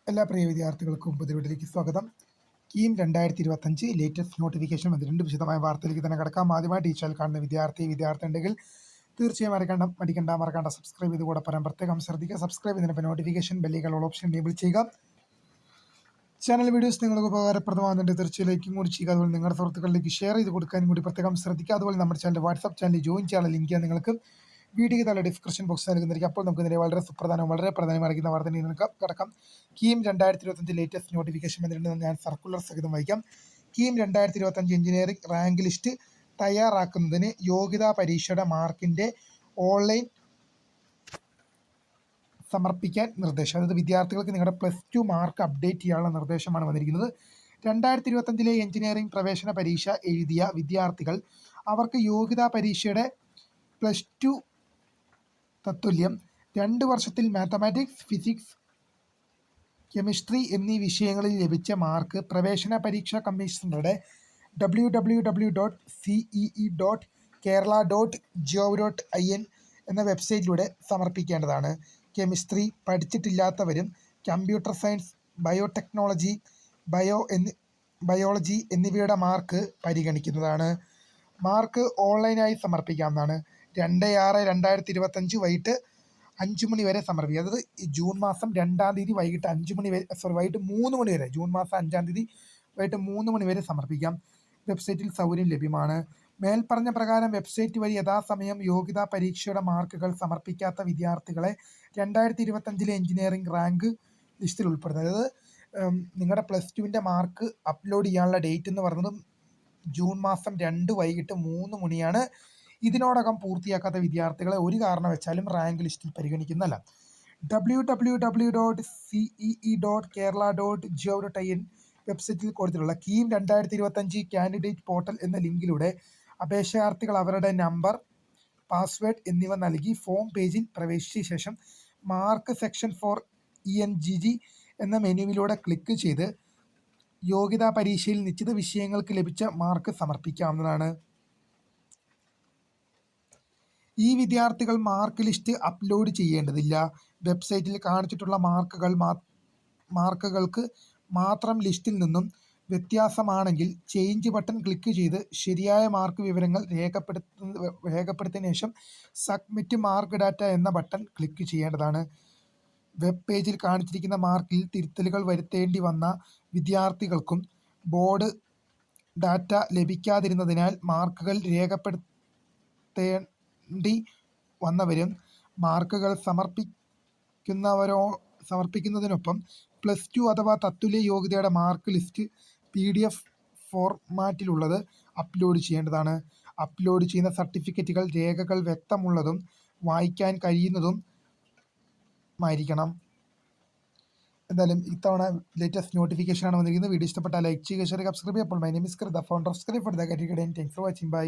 എല്ലാ പ്രിയ വിദ്യാർത്ഥികൾക്കും പുതിയ വീട്ടിലേക്ക് സ്വാഗതം. കീം 2025 ലേറ്റസ്റ്റ് നോട്ടിഫിക്കേഷൻ വന്നിട്ടുണ്ട്. വിശദമായ വാർത്തയിലേക്ക് തന്നെ കിടക്കാം. ആദ്യമായി ഈ ചാനൽ കാണുന്ന വിദ്യാർത്ഥി ഉണ്ടെങ്കിൽ തീർച്ചയായും മറക്കണ്ട സബ്സ്ക്രൈബ് ചെയ്ത് കൂടെ പറയാൻ പ്രത്യേകം ശ്രദ്ധിക്കുക. സബ്സ്ക്രൈബ് ചെയ്തതിനൊപ്പം നോട്ടിഫിക്കേഷൻ ബെല്ലിലുള്ള ഓപ്ഷൻ എനേബിൾ ചെയ്യുക. ചാനൽ വീഡിയോസ് നിങ്ങൾക്ക് ഉപകാരപ്രദമാകുന്നുണ്ട് തീർച്ചയായും ലൈക്കും കൂടി ചെയ്യുക. അതുപോലെ നിങ്ങളുടെ സുഹൃത്തുക്കളിലേക്ക് ഷെയർ ചെയ്ത് കൊടുക്കാനും കൂടി പ്രത്യേകം ശ്രദ്ധിക്കുക. അതുപോലെ നമ്മുടെ ചാനൽ വാട്സ്ആപ്പ് ചാനൽ ജോയിൻ ചെയ്യാനുള്ള ലിങ്ക് നിങ്ങൾക്ക് വീഡിയോയ്ക്ക് താഴെ ഡിസ്ക്രിപ്ഷൻ ബോക്സ് നൽകുന്നതായിരിക്കും. അപ്പോൾ നമുക്ക് ഇതിനെ വളരെ പ്രാധാന്യം അറിയിക്കുന്ന വാർത്ത കിടക്കാം. കീം 2025 ലേറ്റസ്റ്റ് നോട്ടിഫിക്കേഷൻ വന്നിട്ടുണ്ടെന്ന് ഞാൻ സർക്കുലർ സഹിതം വായിക്കാം. കീം 2025 എഞ്ചിനീയറിംഗ് റാങ്ക് ലിസ്റ്റ് തയ്യാറാക്കുന്നതിന് യോഗ്യതാ പരീക്ഷയുടെ മാർക്കിൻ്റെ ഓൺലൈൻ സമർപ്പിക്കാൻ നിർദ്ദേശം. അതായത് വിദ്യാർത്ഥികൾക്ക് നിങ്ങളുടെ +2 മാർക്ക് അപ്ഡേറ്റ് ചെയ്യാനുള്ള നിർദ്ദേശമാണ് വന്നിരിക്കുന്നത്. 2025 എഞ്ചിനീയറിംഗ് പ്രവേശന പരീക്ഷ എഴുതിയ വിദ്യാർത്ഥികൾ അവർക്ക് യോഗ്യതാ പരീക്ഷയുടെ +2 തത്തുല്യം 2 വർഷത്തിൽ മാത്തമാറ്റിക്സ്, ഫിസിക്സ്, കെമിസ്ട്രി എന്നീ വിഷയങ്ങളിൽ ലഭിച്ച മാർക്ക് പ്രവേശന പരീക്ഷാ കമ്മീഷണറുടെ www.cee.kerala.gov.in എന്ന വെബ്സൈറ്റിലൂടെ സമർപ്പിക്കേണ്ടതാണ്. കെമിസ്ട്രി പഠിച്ചിട്ടില്ലാത്തവരും കമ്പ്യൂട്ടർ സയൻസ്, ബയോടെക്നോളജി, ബയോളജി എന്നിവയുടെ മാർക്ക് പരിഗണിക്കുന്നതാണ്. മാർക്ക് ഓൺലൈനായി സമർപ്പിക്കാവുന്നതാണ്. 2/6/2025 വൈകിട്ട് 5 മണി വരെ സമർപ്പിക്കുക. അതായത് ജൂൺ മാസം 2-ാം തീയതി വൈകിട്ട് 5 മണി വരെ വൈകിട്ട് 3 മണി വരെ, ജൂൺ മാസം 5-ാം തീയതി വൈകിട്ട് 3 മണി വരെ സമർപ്പിക്കാം. വെബ്സൈറ്റിൽ സൗകര്യം ലഭ്യമാണ്. മേൽപ്പറഞ്ഞ പ്രകാരം വെബ്സൈറ്റ് വഴി യഥാസമയം യോഗ്യതാ പരീക്ഷയുടെ മാർക്കുകൾ സമർപ്പിക്കാത്ത വിദ്യാർത്ഥികളെ 2025 എഞ്ചിനീയറിംഗ് റാങ്ക് ലിസ്റ്റിൽ ഉൾപ്പെടുത്തുന്നത്. അതായത് നിങ്ങളുടെ +2 മാർക്ക് അപ്ലോഡ് ചെയ്യാനുള്ള ഡേറ്റ് എന്ന് പറയുന്നത് ജൂൺ മാസം 2 വൈകിട്ട് 3 മണിയാണ്. ഇതിനോടകം പൂർത്തിയാക്കാത്ത വിദ്യാർത്ഥികളെ ഒരു കാരണവശാലും റാങ്ക് ലിസ്റ്റിൽ പരിഗണിക്കുന്നതല്ല. www.cee.kerala.gov.in വെബ്സൈറ്റിൽ കൊടുത്തിട്ടുള്ള കീം 2025 കാൻഡിഡേറ്റ് പോർട്ടൽ എന്ന ലിങ്കിലൂടെ അപേക്ഷാർത്ഥികൾ അവരുടെ നമ്പർ, പാസ്വേഡ് എന്നിവ നൽകി ഫോം പേജിൽ പ്രവേശിച്ച ശേഷം മാർക്ക് സെക്ഷൻ ഫോർ ENGG എന്ന മെനുവിലൂടെ ക്ലിക്ക് ചെയ്ത് യോഗ്യതാ പരീക്ഷയിൽ നിശ്ചിത വിഷയങ്ങൾക്ക് ലഭിച്ച മാർക്ക് സമർപ്പിക്കാവുന്നതാണ്. ഈ വിദ്യാർത്ഥികൾ മാർക്ക് ലിസ്റ്റ് അപ്ലോഡ് ചെയ്യേണ്ടതില്ല. വെബ്സൈറ്റിൽ കാണിച്ചിട്ടുള്ള മാർക്കുകൾക്ക് മാത്രം ലിസ്റ്റിൽ നിന്നും വ്യത്യാസമാണെങ്കിൽ ചേഞ്ച് ബട്ടൺ ക്ലിക്ക് ചെയ്ത് ശരിയായ മാർക്ക് വിവരങ്ങൾ രേഖപ്പെടുത്തിയ ശേഷം സബ്മിറ്റ് മാർക്ക് ഡാറ്റ എന്ന ബട്ടൺ ക്ലിക്ക് ചെയ്യേണ്ടതാണ്. വെബ് പേജിൽ കാണിച്ചിരിക്കുന്ന മാർക്കിൽ തിരുത്തലുകൾ വരുത്തേണ്ടി വന്ന വിദ്യാർത്ഥികൾക്കും ബോർഡ് ഡാറ്റ ലഭിക്കാതിരുന്നതിനാൽ മാർക്കുകൾ രേഖപ്പെടുത്തേണ്ടി വന്നവരും മാർക്കുകൾ സമർപ്പിക്കുന്നതിനൊപ്പം +2 അഥവാ തത്തുല്യ യോഗ്യതയുടെ മാർക്ക് ലിസ്റ്റ് PDF ഫോർമാറ്റിലുള്ളത് അപ്ലോഡ് ചെയ്യേണ്ടതാണ്. അപ്ലോഡ് ചെയ്യുന്ന സർട്ടിഫിക്കറ്റുകൾ രേഖകൾ വ്യക്തമുള്ളതും വായിക്കാൻ കഴിയുന്നതുമായിരിക്കണം. എന്തായാലും ഇത്തവണ ലേറ്റസ്റ്റ് നോട്ടിഫിക്കേഷനാണ് വന്നിരിക്കുന്നത്. വീഡിയോ ഇഷ്ടപ്പെട്ടാൽ ലൈക്ക് ചെയ്യുക, ഷെയർ ചെയ്യുക, സബ്സ്ക്രൈബ് ചെയ്യുക. അപ്പോൾ my name is Krita, founder of scribe for the guide. Thanks for watching. By.